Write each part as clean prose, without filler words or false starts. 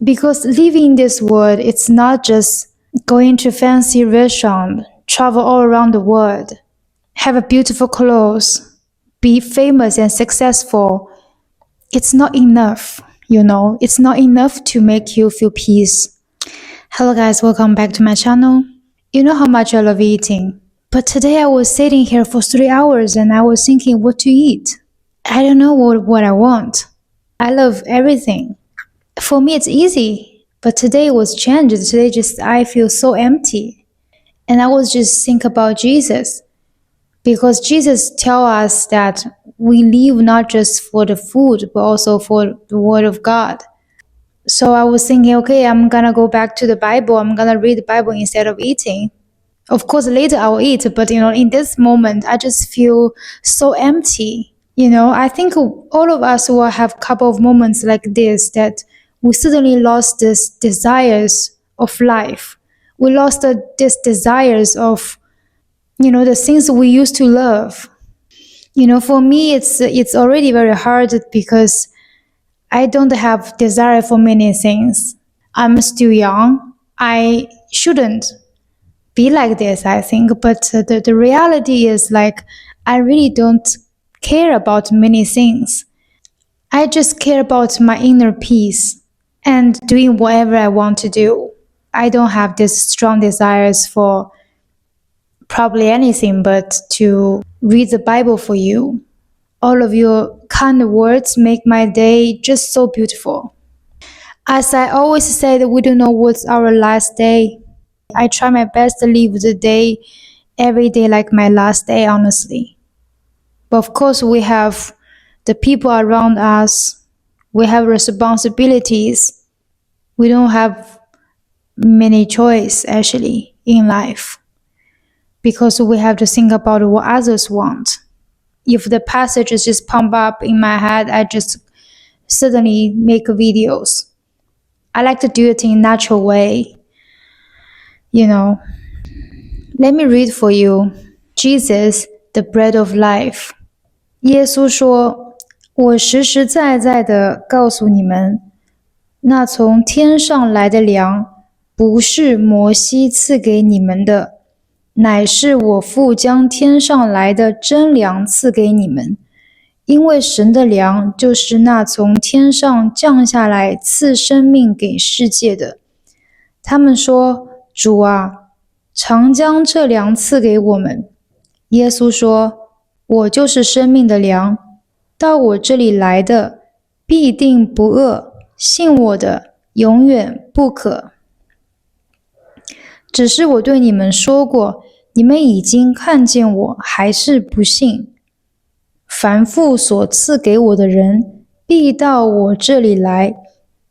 Because living in this world, it's not just going to fancy restaurant, travel all around the world, have a beautiful clothes, be famous and successful. It's not enough, It's not enough to make you feel peace. Hello guys, welcome back to my channel. You know how much I love eating. But today I was sitting here for 3 hours and I was thinking what to eat. I don't know what I want. I love everything. For me it's easy, but today it was changed. Today I feel so empty. And I was just think about Jesus. Because Jesus tells us that we live not just for the food, but also for the word of God. So I was thinking, okay, I'm gonna go back to the Bible. I'm gonna read the Bible instead of eating. Of course, later I will eat, but in this moment, I just feel so empty. I think all of us will have a couple of moments like this, that we suddenly lost these desires of life. We lost these desires of, the things we used to love. For me, it's already very hard because I don't have desire for many things. I'm still young. I shouldn't be like this, I think. But the reality is like, I really don't care about many things. I just care about my inner peace and doing whatever I want to do. I don't have this strong desires for probably anything but to read the Bible for you. All of your kind words make my day just so beautiful. As I always say that we don't know what's our last day. I try my best to live the day, every day like my last day, honestly. But of course we have the people around us. We have responsibilities. We don't have many choice actually in life. Because we have to think about what others want. If the passages just pump up in my head, I just suddenly make videos. I like to do it in a natural way. Let me read for you. Jesus, the bread of life. 耶稣说，我实实在在地告诉你们，那从天上来的粮，不是摩西赐给你们的，乃是我父将天上来的真粮赐给你们。因为神的粮就是那从天上降下来赐生命给世界的。他们说，主啊，常将这粮赐给我们。耶稣说，我就是生命的粮，到我这里来的必定不饿，信我的永远不渴。只是我对你们说过，你们已经看见我，还是不信。凡父所赐给我的人，必到我这里来，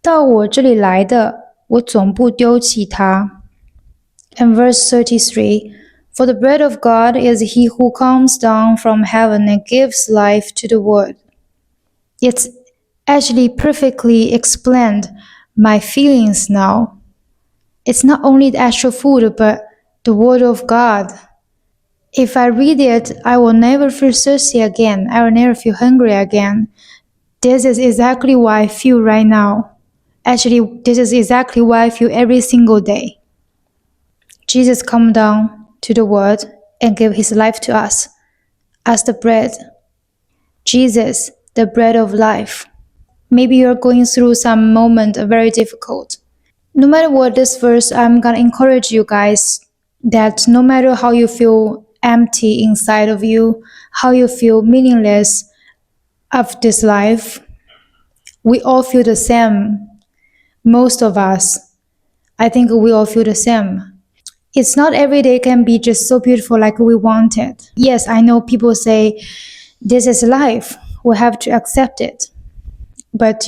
到我这里来的，我总不丢弃他。And verse 33, For the bread of God is he who comes down from heaven and gives life to the world. It's actually perfectly explained my feelings now. It's not only the actual food, but the word of God. If I read it, I will never feel thirsty again. I will never feel hungry again. This is exactly what I feel right now. Actually, this is exactly what I feel every single day. Jesus come down to the world and gave his life to us as the bread. Jesus, the bread of life. Maybe you're going through some moment very difficult. No matter what this verse, I'm gonna encourage you guys that no matter how you feel empty inside of you, how you feel meaningless of this life, we all feel the same. Most of us, I think we all feel the same. It's not every day can be just so beautiful like we want it. Yes, I know people say, this is life. We have to accept it. But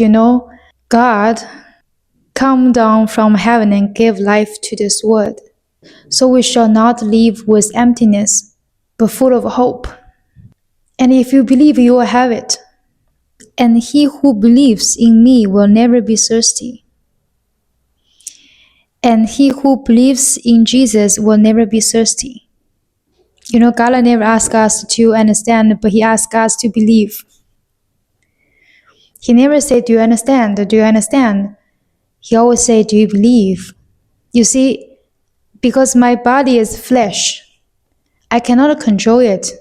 God come down from heaven and gave life to this world. So we shall not live with emptiness, but full of hope. And if you believe, you will have it. And he who believes in me will never be thirsty. And he who believes in Jesus will never be thirsty. God never asks us to understand, but he asks us to believe. He never said, do you understand? Do you understand? He always say, do you believe? You see, because my body is flesh, I cannot control it.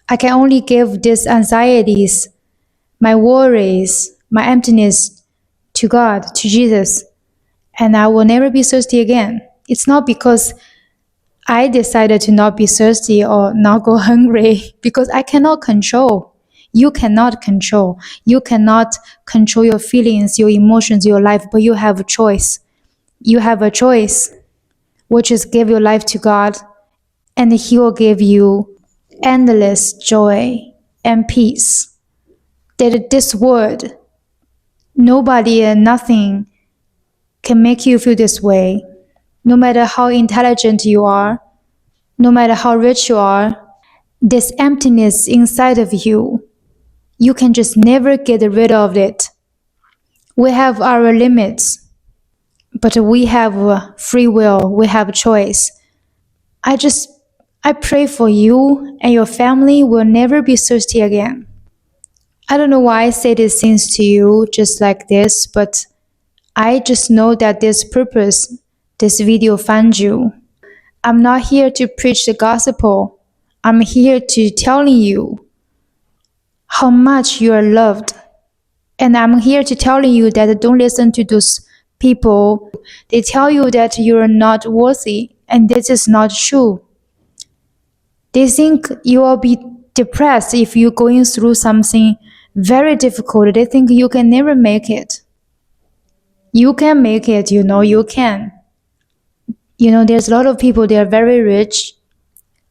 I can only give these anxieties, my worries, my emptiness to God, to Jesus, and I will never be thirsty again. It's not because I decided to not be thirsty or not go hungry, because I cannot control. You cannot control. You cannot control your feelings, your emotions, your life, but you have a choice. You have a choice, which is give your life to God, and He will give you endless joy and peace. That this world, nobody and nothing can make you feel this way. No matter how intelligent you are, no matter how rich you are, this emptiness inside of you, you can just never get rid of it. We have our limits, but we have free will, we have choice. I pray for you and your family will never be thirsty again. I don't know why I say these things to you just like this, but I just know that this purpose, this video found you. I'm not here to preach the gospel. I'm here to telling you how much you are loved. And I'm here to telling you that don't listen to those people. They tell you that you're not worthy, and this is not true. They think you will be depressed if you're going through something very difficult. They think you can never make it. You can make it, you can. There's a lot of people, they are very rich.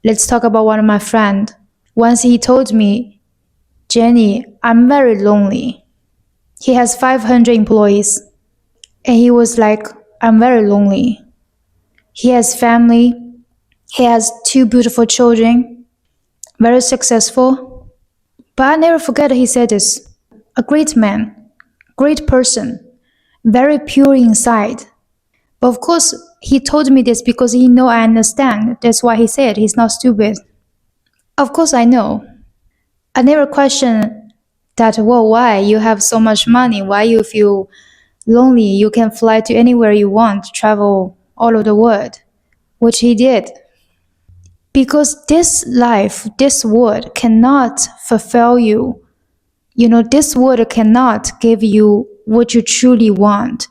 Let's talk about one of my friends. Once he told me, Jenny, I'm very lonely. He has 500 employees. And he was like, I'm very lonely. He has family. He has 2 beautiful children. Very successful. But I never forget he said this. A great man. Great person. Very pure inside. But of course, he told me this because he know I understand. That's why he said he's not stupid. Of course I know. I never question that, well, why? You have so much money. Why you feel lonely? You can fly to anywhere you want, travel all over the world, which he did. Because this life, this world cannot fulfill you. This world cannot give you what you truly want.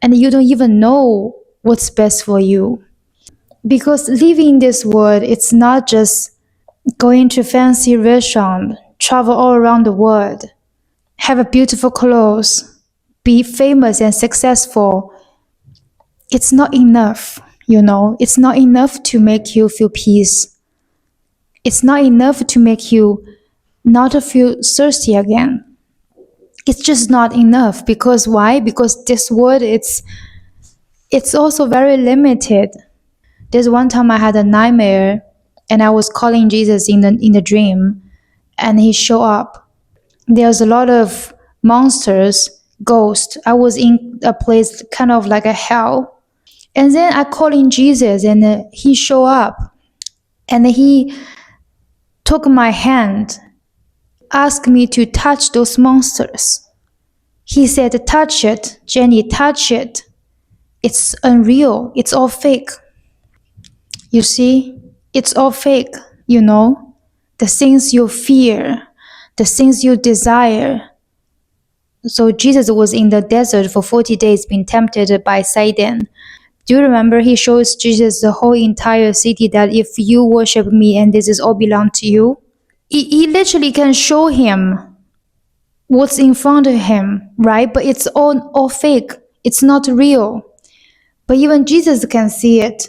And you don't even know what's best for you. Because living in this world, it's not just going to fancy restaurant, travel all around the world, have a beautiful clothes, be famous and successful. It's not enough, It's not enough to make you feel peace. It's not enough to make you not feel thirsty again. It's just not enough. Because why? Because this world, it's also very limited. There's one time I had a nightmare and I was calling Jesus in the dream and he showed up. There's a lot of monsters, ghosts. I was in a place kind of like a hell. And then I called in Jesus and he showed up and he took my hand, asked me to touch those monsters. He said, touch it, Jenny, touch it. It's unreal. It's all fake. You see, it's all fake, The things you fear, the things you desire. So Jesus was in the desert for 40 days being tempted by Satan. Do you remember he shows Jesus the whole entire city that if you worship me and this is all belong to you? He literally can show him what's in front of him, right? But it's all fake. It's not real. But even Jesus can see it.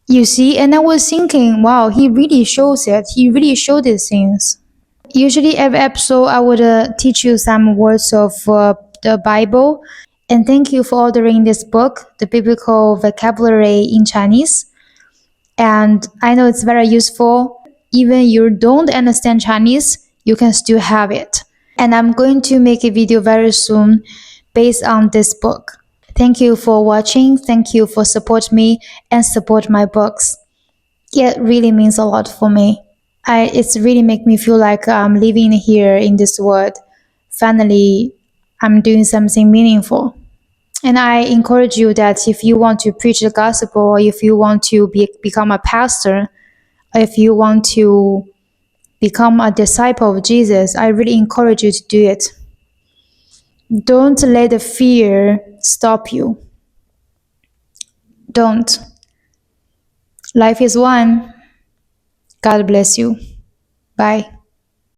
You see, and I was thinking, wow, he really shows it. He really showed these things. Usually every episode I would teach you some words of the Bible. And thank you for ordering this book, The Biblical Vocabulary in Chinese. And I know it's very useful. Even you don't understand Chinese, you can still have it. And I'm going to make a video very soon based on this book. Thank you for watching. Thank you for support me and support my books. It really means a lot for me. It's really make me feel like I'm living here in this world. Finally, I'm doing something meaningful. And I encourage you that if you want to preach the gospel, or if you want to become a pastor, if you want to become a disciple of Jesus, I really encourage you to do it. Don't let the fear stop you. Don't. Life is one. God bless you. Bye.